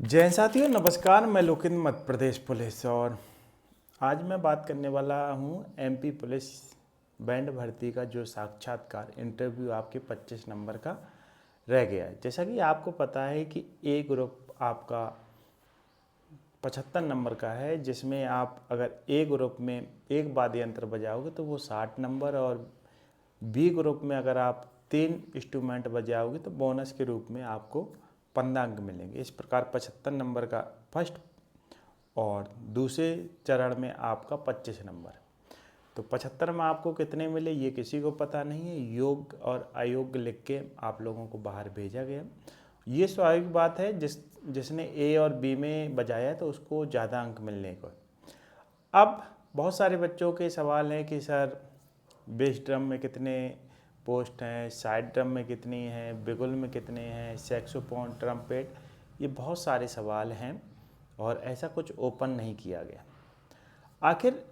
जय साथियों, नमस्कार। मैं लोकिन मध्य प्रदेश पुलिस और आज मैं बात करने वाला हूँ एमपी पुलिस बैंड भर्ती का जो साक्षात्कार इंटरव्यू आपके 25 नंबर का रह गया है। जैसा कि आपको पता है कि ए ग्रुप आपका 75 नंबर का है, जिसमें आप अगर ए ग्रुप में एक वाद्य यंत्र बजाओगे तो वो 60 नंबर, और बी ग्रुप में अगर आप 3 इंस्ट्रूमेंट बजाओगे तो बोनस के रूप में आपको 15 अंक मिलेंगे। इस प्रकार 75 नंबर का फर्स्ट और दूसरे चरण में आपका 25 नंबर। तो 75 में आपको कितने मिले ये किसी को पता नहीं है। योग्य और अयोग्य लिख के आप लोगों को बाहर भेजा गया। ये स्वाभाविक बात है, जिसने ए और बी में बजाया तो उसको ज़्यादा अंक मिलने को। अब बहुत सारे बच्चों के सवाल हैं कि सर बेस ड्रम में कितने पोस्ट हैं, साइड ड्रम में कितनी हैं, बिगुल में कितने हैं, सैक्सोफोन, ट्रम्पेट, ये बहुत सारे सवाल हैं और ऐसा कुछ ओपन नहीं किया गया। आखिर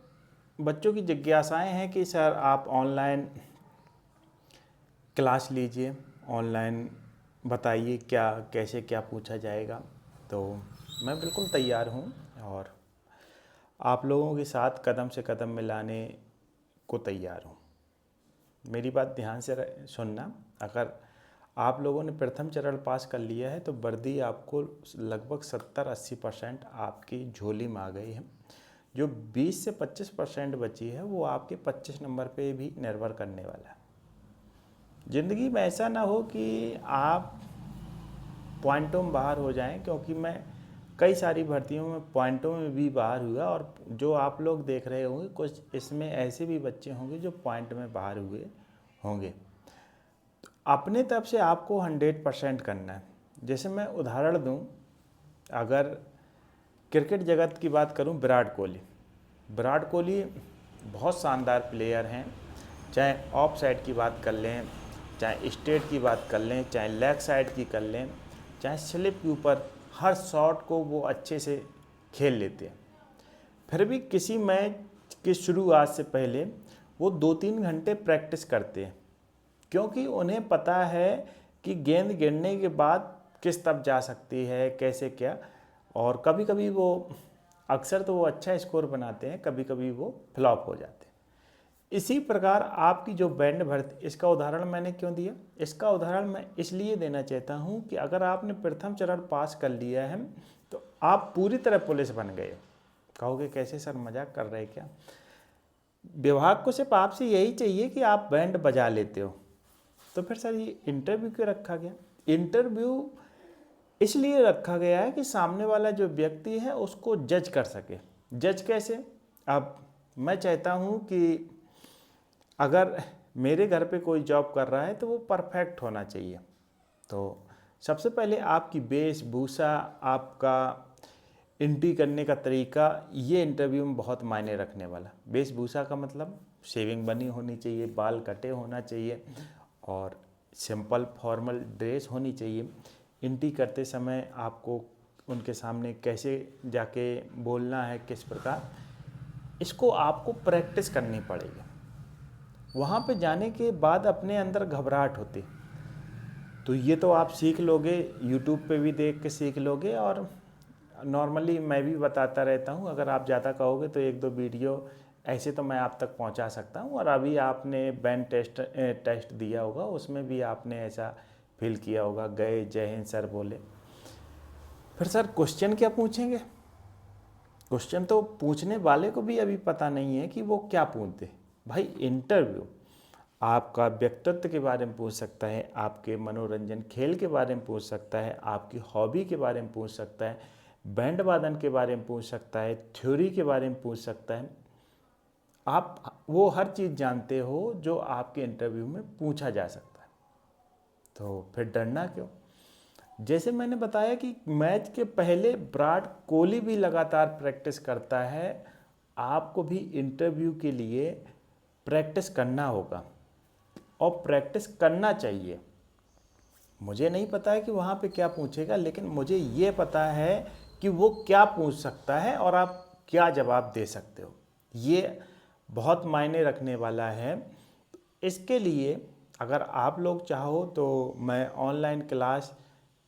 बच्चों की जिज्ञासाएं हैं कि सर आप ऑनलाइन क्लास लीजिए, ऑनलाइन बताइए क्या कैसे क्या पूछा जाएगा। तो मैं बिल्कुल तैयार हूँ और आप लोगों के साथ कदम से कदम मिलाने को तैयार हूँ। मेरी बात ध्यान से सुनना। अगर आप लोगों ने प्रथम चरण पास कर लिया है तो वर्दी आपको लगभग 70-80% आपकी झोली में आ गई है। जो 20 से 25% बची है वो आपके 25 नंबर पे भी निर्भर करने वाला है। ज़िंदगी में ऐसा ना हो कि आप पॉइंटों में बाहर हो जाएं, क्योंकि मैं कई सारी भर्तियों में पॉइंटों में भी बाहर हुआ और जो आप लोग देख रहे होंगे कुछ इसमें ऐसे भी बच्चे होंगे जो पॉइंट में बाहर हुए होंगे। तो अपने तरफ से आपको 100% करना है। जैसे मैं उदाहरण दूं, अगर क्रिकेट जगत की बात करूं, विराट कोहली बहुत शानदार प्लेयर हैं। चाहे ऑफ साइड की बात कर लें, चाहे स्ट्रेट की बात कर लें, चाहे लेग साइड की कर लें, चाहे स्लिप के ऊपर, हर शॉट को वो अच्छे से खेल लेते हैं। फिर भी किसी मैच की शुरुआत से पहले वो 2-3 घंटे प्रैक्टिस करते हैं, क्योंकि उन्हें पता है कि गेंद गिरने के बाद किस तरफ जा सकती है, कैसे क्या। और कभी कभी वो अक्सर तो वो अच्छा स्कोर बनाते हैं, कभी कभी वो फ्लॉप हो जाते हैं। इसी प्रकार आपकी जो बैंड भर्ती, इसका उदाहरण मैंने क्यों दिया? इसका उदाहरण मैं इसलिए देना चाहता हूँ कि अगर आपने प्रथम चरण पास कर लिया है तो आप पूरी तरह पुलिस बन गए। कहोगे कैसे सर, मजाक कर रहे क्या? विभाग को सिर्फ आपसे यही चाहिए कि आप बैंड बजा लेते हो। तो फिर सर ये इंटरव्यू क्यों रखा गया? इंटरव्यू इसलिए रखा गया है कि सामने वाला जो व्यक्ति है उसको जज कर सके। जज कैसे? अब मैं चाहता हूँ कि अगर मेरे घर पे कोई जॉब कर रहा है तो वो परफेक्ट होना चाहिए। तो सबसे पहले आपकी वेशभूषा, आपका एंट्री करने का तरीका, ये इंटरव्यू में बहुत मायने रखने वाला। वेशभूषा का मतलब शेविंग बनी होनी चाहिए, बाल कटे होना चाहिए और सिंपल फॉर्मल ड्रेस होनी चाहिए। एंट्री करते समय आपको उनके सामने कैसे जाके बोलना है, किस प्रकार, इसको आपको प्रैक्टिस करनी पड़ेगी। वहाँ पे जाने के बाद अपने अंदर घबराहट होती, तो ये तो आप सीख लोगे, यूट्यूब पे भी देख के सीख लोगे और नॉर्मली मैं भी बताता रहता हूँ। अगर आप ज़्यादा कहोगे तो 1-2 वीडियो ऐसे तो मैं आप तक पहुँचा सकता हूँ। और अभी आपने बैंड टेस्ट दिया होगा, उसमें भी आपने ऐसा फील किया होगा, गए जय हिंद सर बोले। फिर सर क्वेश्चन क्या पूछेंगे? क्वेश्चन तो पूछने वाले को भी अभी पता नहीं है कि वो क्या पूछते। भाई इंटरव्यू आपका व्यक्तित्व के बारे में पूछ सकता है, आपके मनोरंजन खेल के बारे में पूछ सकता है, आपकी हॉबी के बारे में पूछ सकता है, बैंड वादन के बारे में पूछ सकता है, थ्योरी के बारे में पूछ सकता है। आप वो हर चीज़ जानते हो जो आपके इंटरव्यू में पूछा जा सकता है। तो फिर डरना क्यों? जैसे मैंने बताया कि मैच के पहले विराट कोहली भी लगातार प्रैक्टिस करता है, आपको भी इंटरव्यू के लिए प्रैक्टिस करना होगा और प्रैक्टिस करना चाहिए। मुझे नहीं पता है कि वहाँ पे क्या पूछेगा, लेकिन मुझे ये पता है कि वो क्या पूछ सकता है और आप क्या जवाब दे सकते हो। ये बहुत मायने रखने वाला है। इसके लिए अगर आप लोग चाहो तो मैं ऑनलाइन क्लास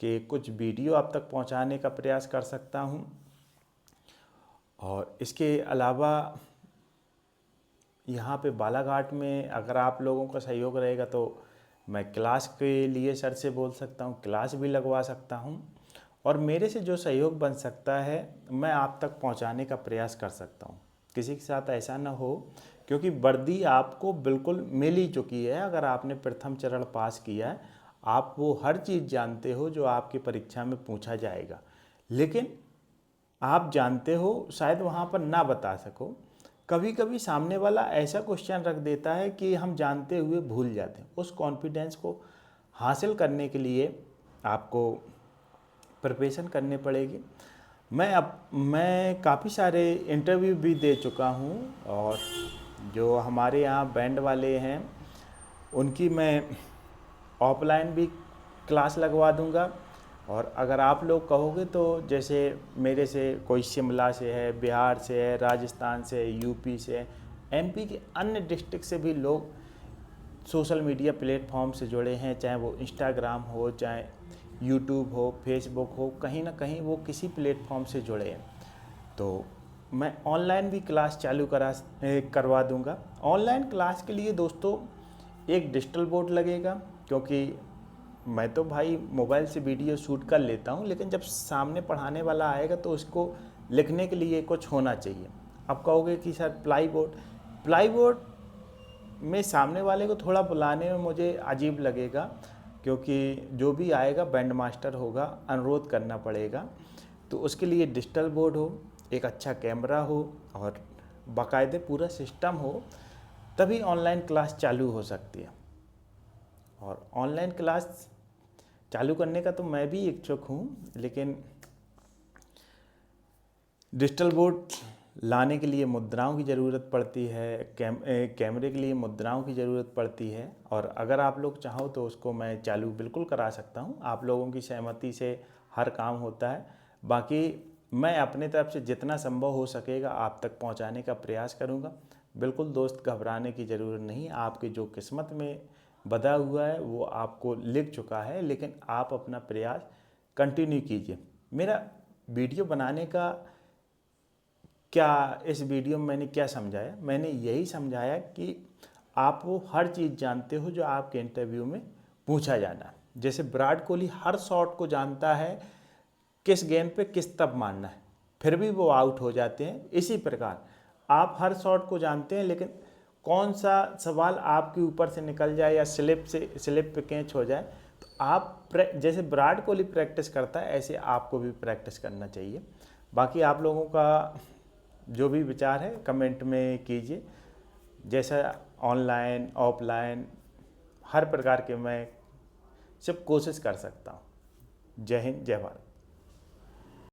के कुछ वीडियो आप तक पहुंचाने का प्रयास कर सकता हूं। और इसके अलावा यहाँ पे बालाघाट में अगर आप लोगों का सहयोग रहेगा तो मैं क्लास के लिए सर से बोल सकता हूँ, क्लास भी लगवा सकता हूँ। और मेरे से जो सहयोग बन सकता है मैं आप तक पहुँचाने का प्रयास कर सकता हूँ। किसी के साथ ऐसा ना हो, क्योंकि वर्दी आपको बिल्कुल मिल ही चुकी है। अगर आपने प्रथम चरण पास किया है, आप वो हर चीज़ जानते हो जो आपकी परीक्षा में पूछा जाएगा, लेकिन आप जानते हो शायद वहाँ पर ना बता सको। कभी कभी सामने वाला ऐसा क्वेश्चन रख देता है कि हम जानते हुए भूल जाते हैं। उस कॉन्फिडेंस को हासिल करने के लिए आपको प्रिपरेशन करनी पड़ेगी। मैं काफ़ी सारे इंटरव्यू भी दे चुका हूँ, और जो हमारे यहाँ बैंड वाले हैं उनकी मैं ऑफलाइन भी क्लास लगवा दूंगा। और अगर आप लोग कहोगे तो जैसे मेरे से कोई शिमला से है, बिहार से है, राजस्थान से है, यूपी से है, एमपी के अन्य डिस्ट्रिक्ट से भी लोग सोशल मीडिया प्लेटफॉर्म से जुड़े हैं, चाहे वो इंस्टाग्राम हो, चाहे यूट्यूब हो, फेसबुक हो, कहीं ना कहीं वो किसी प्लेटफॉर्म से जुड़े हैं। तो मैं ऑनलाइन भी क्लास चालू करवा दूंगा। ऑनलाइन क्लास के लिए दोस्तों एक डिजिटल बोर्ड लगेगा, क्योंकि मैं तो भाई मोबाइल से वीडियो शूट कर लेता हूँ, लेकिन जब सामने पढ़ाने वाला आएगा तो उसको लिखने के लिए कुछ होना चाहिए। अब कहोगे कि सर प्लाई बोर्ड में सामने वाले को थोड़ा बुलाने में मुझे अजीब लगेगा, क्योंकि जो भी आएगा बैंड मास्टर होगा, अनुरोध करना पड़ेगा। तो उसके लिए डिजिटल बोर्ड हो, एक अच्छा कैमरा हो और बाकायदे पूरा सिस्टम हो, तभी ऑनलाइन क्लास चालू हो सकती है। और ऑनलाइन क्लास चालू करने का तो मैं भी इच्छुक हूँ, लेकिन डिजिटल बोर्ड लाने के लिए मुद्राओं की ज़रूरत पड़ती है, कैमरे के लिए मुद्राओं की ज़रूरत पड़ती है। और अगर आप लोग चाहो तो उसको मैं चालू बिल्कुल करा सकता हूँ। आप लोगों की सहमति से हर काम होता है। बाकी मैं अपने तरफ से जितना संभव हो सकेगा आप तक पहुँचाने का प्रयास करूँगा। बिल्कुल दोस्त, घबराने की ज़रूरत नहीं। आपकी जो किस्मत में बधा हुआ है वो आपको लिख चुका है, लेकिन आप अपना प्रयास कंटिन्यू कीजिए। मेरा वीडियो बनाने का इस वीडियो में मैंने क्या समझाया? मैंने यही समझाया कि आप वो हर चीज़ जानते हो जो आपके इंटरव्यू में पूछा जाना है। जैसे विराट कोहली हर शॉट को जानता है, किस गेंद पे किस तब मारना है, फिर भी वो आउट हो जाते हैं। इसी प्रकार आप हर शॉट को जानते हैं, लेकिन कौन सा सवाल आपके ऊपर से निकल जाए या स्लिप पे कैच हो जाए, तो आप जैसे विराट कोहली प्रैक्टिस करता है ऐसे आपको भी प्रैक्टिस करना चाहिए। बाकी आप लोगों का जो भी विचार है कमेंट में कीजिए। जैसा ऑनलाइन ऑफलाइन हर प्रकार के मैं सिर्फ कोशिश कर सकता हूँ। जय हिंद, जय भारत।